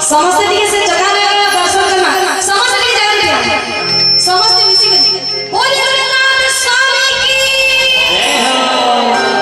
समस्त टिके से जगह दर्शन करना समस्त टिके जगह दिया समस्त मिसी गई बोलिए जगन्नाथ स्वामी की जय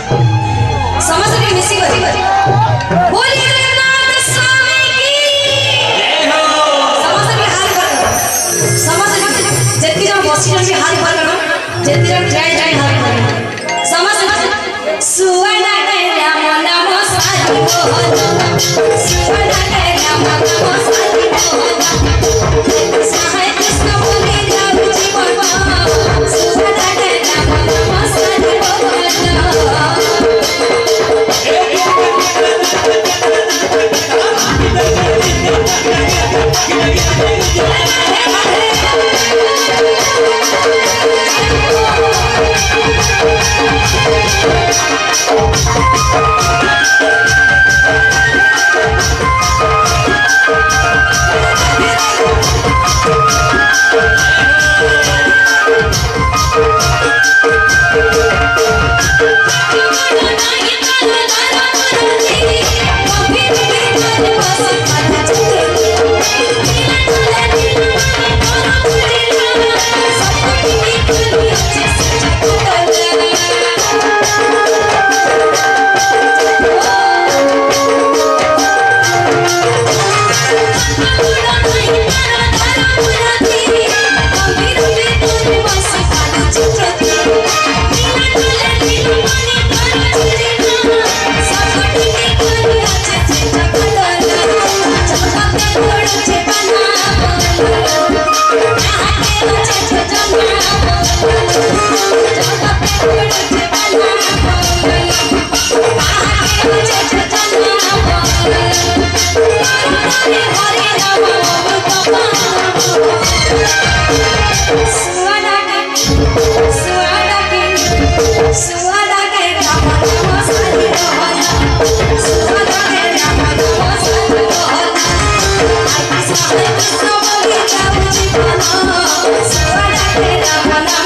समस्त टिके मिसी गई बोलिए जगन्नाथ स्वामी की जय हो समस्त टिके हाथ कर समस्त जेती जन बसी जन हाथ कर जेती जन जय जय हाथ कर समस्त सुवर्ण के नाम नाम साधि हो सुवर्ण के नाम नाम साधि हो कृष्ण कृष्ण बोले जाऊ जीवन सुवर्ण के नाम नाम साधि हो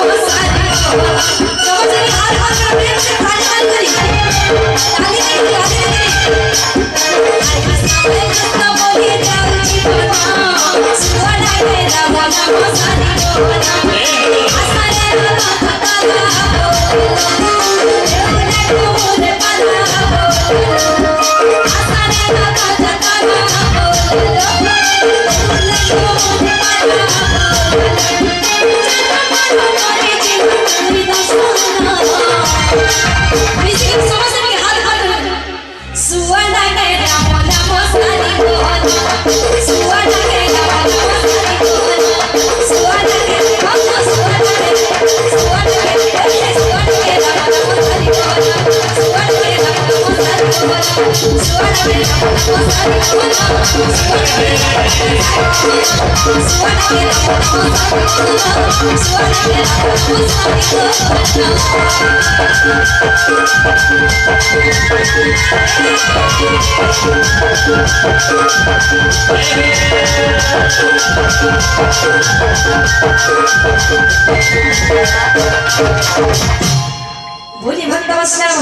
समझ हाथ हाथ कर प्रेम से ताली ताली करी ताली करी कृष्ण बोले जाऊ जीवना सुवर्ण के रावण मसारी रोना आसरे राधा ताला देवने को मोरे पाला आसरे राधा ताला देवने को मोरे पाला बोलिए भक्त नमस्कार।